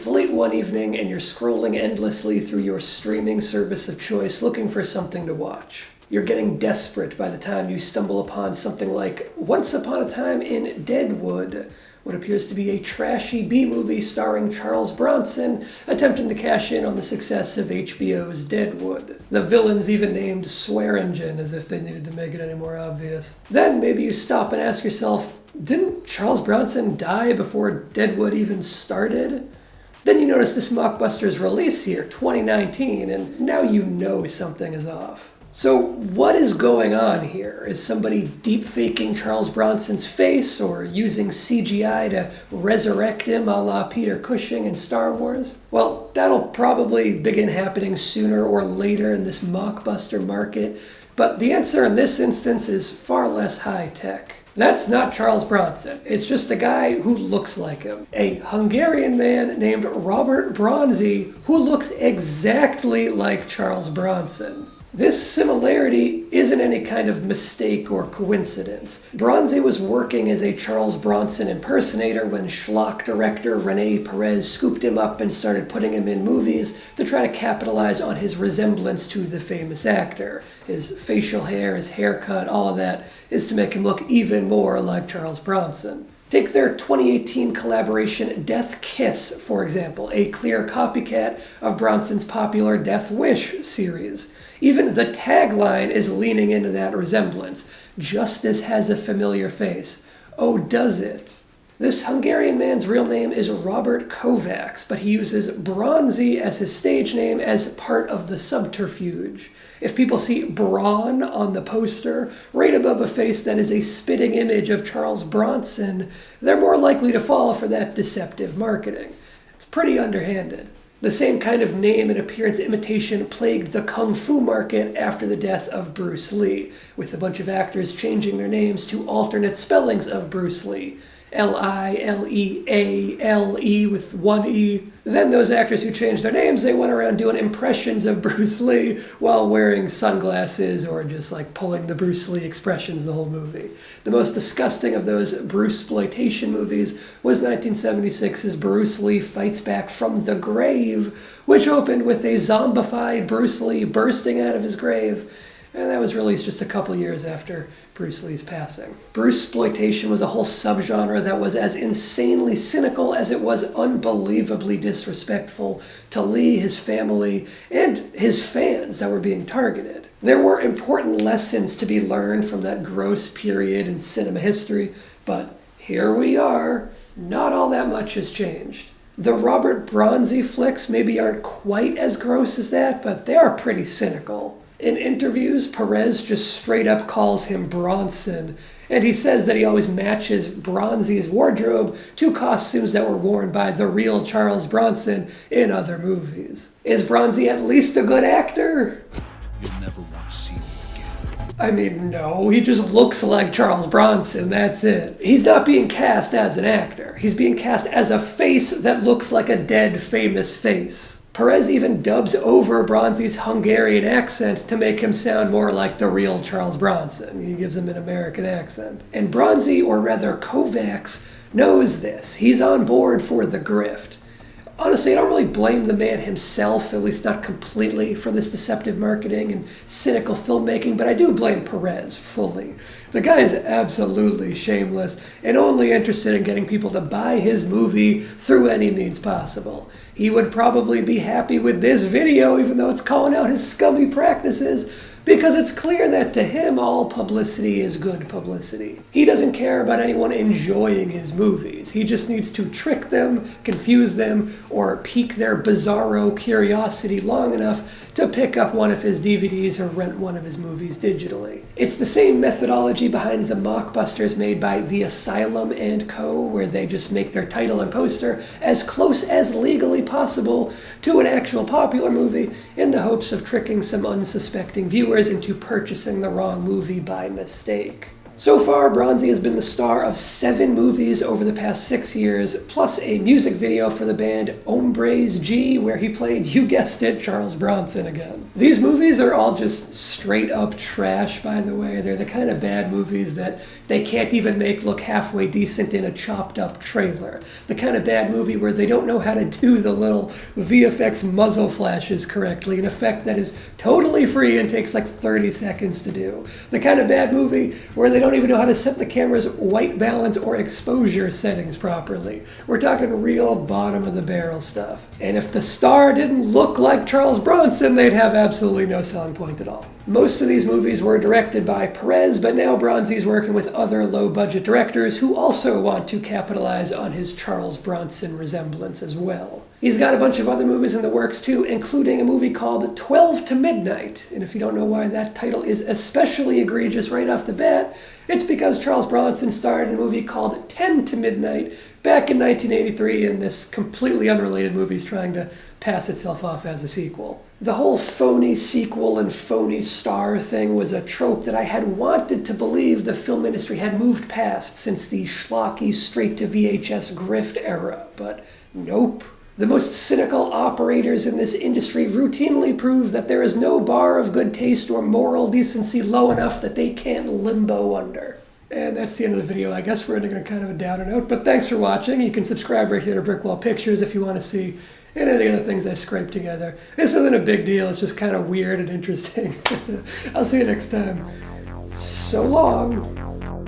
It's late one evening and you're scrolling endlessly through your streaming service of choice looking for something to watch. You're getting desperate by the time you stumble upon something like Once Upon a Time in Deadwood, what appears to be a trashy B-movie starring Charles Bronson attempting to cash in on the success of HBO's Deadwood. The villain's even named Swearingen, as if they needed to make it any more obvious. Then maybe you stop and ask yourself, didn't Charles Bronson die before Deadwood even started? Then you notice this mockbuster's release here, 2019, and now you know something is off. So what is going on here? Is somebody deep-faking Charles Bronson's face or using CGI to resurrect him a la Peter Cushing in Star Wars? Well, that'll probably begin happening sooner or later in this mockbuster market, but the answer in this instance is far less high-tech. That's not Charles Bronson. It's just a guy who looks like him. A Hungarian man named Robert Bronzi who looks exactly like Charles Bronson. This similarity isn't any kind of mistake or coincidence. Bronzi was working as a Charles Bronson impersonator when schlock director Rene Perez scooped him up and started putting him in movies to try to capitalize on his resemblance to the famous actor. His facial hair, his haircut, all of that is to make him look even more like Charles Bronson. Take their 2018 collaboration Death Kiss, for example, a clear copycat of Bronson's popular Death Wish series. Even the tagline is leaning into that resemblance. Justice has a familiar face. Oh, does it? This Hungarian man's real name is Robert Kovacs, but he uses Bronzi as his stage name as part of the subterfuge. If people see Braun on the poster, right above a face that is a spitting image of Charles Bronson, they're more likely to fall for that deceptive marketing. It's pretty underhanded. The same kind of name and appearance imitation plagued the kung fu market after the death of Bruce Lee, with a bunch of actors changing their names to alternate spellings of Bruce Lee. Lileale with one E. Then those actors who changed their names, they went around doing impressions of Bruce Lee while wearing sunglasses or just like pulling the Bruce Lee expressions the whole movie. The most disgusting of those Brucesploitation movies was 1976's Bruce Lee Fights Back from the Grave, which opened with a zombified Bruce Lee bursting out of his grave. And that was released just a couple years after Bruce Lee's passing. Brucesploitation was a whole subgenre that was as insanely cynical as it was unbelievably disrespectful to Lee, his family, and his fans that were being targeted. There were important lessons to be learned from that gross period in cinema history, but here we are. Not all that much has changed. The Robert Bronzi flicks maybe aren't quite as gross as that, but they are pretty cynical. In interviews, Perez just straight up calls him Bronson, and he says that he always matches Bronzi's wardrobe to costumes that were worn by the real Charles Bronson in other movies. Is Bronzi at least a good actor? You'll never want to see him again. I mean, no, he just looks like Charles Bronson, that's it. He's not being cast as an actor. He's being cast as a face that looks like a dead famous face. Perez even dubs over Bronzi's Hungarian accent to make him sound more like the real Charles Bronson. He gives him an American accent. And Bronzi, or rather Kovacs, knows this. He's on board for the grift. Honestly, I don't really blame the man himself, at least not completely, for this deceptive marketing and cynical filmmaking, but I do blame Perez fully. The guy is absolutely shameless and only interested in getting people to buy his movie through any means possible. He would probably be happy with this video, even though it's calling out his scummy practices, because it's clear that to him all publicity is good publicity. He doesn't care about anyone enjoying his movies. He just needs to trick them, confuse them, or pique their bizarro curiosity long enough to pick up one of his DVDs or rent one of his movies digitally. It's the same methodology behind the mockbusters made by The Asylum and Co., where they just make their title and poster as close as legally possible to an actual popular movie in the hopes of tricking some unsuspecting viewers into purchasing the wrong movie by mistake. So far, Bronzi has been the star of 7 movies over the past 6 years, plus a music video for the band Hombres G, where he played, you guessed it, Charles Bronson again. These movies are all just straight up trash, by the way. They're the kind of bad movies that they can't even make look halfway decent in a chopped up trailer. The kind of bad movie where they don't know how to do the little VFX muzzle flashes correctly, an effect that is totally free and takes like 30 seconds to do. The kind of bad movie where they don't even know how to set the camera's white balance or exposure settings properly. We're talking real bottom of the barrel stuff. And if the star didn't look like Charles Bronson, they'd have absolutely no selling point at all. Most of these movies were directed by Perez, but now Bronzi's working with other low-budget directors who also want to capitalize on his Charles Bronson resemblance as well. He's got a bunch of other movies in the works too, including a movie called 12 to Midnight. And if you don't know why that title is especially egregious right off the bat, it's because Charles Bronson starred in a movie called 10 to Midnight back in 1983, and this completely unrelated movie is trying to pass itself off as a sequel. The whole phony sequel and phony star thing was a trope that I had wanted to believe the film industry had moved past since the schlocky straight-to-VHS grift era, but nope. The most cynical operators in this industry routinely prove that there is no bar of good taste or moral decency low enough that they can't limbo under. And that's the end of the video. I guess we're ending on kind of a downer note, but thanks for watching. You can subscribe right here to Brickwall Pictures if you want to see any of the other things I scraped together. This isn't a big deal. It's just kind of weird and interesting. I'll see you next time. So long.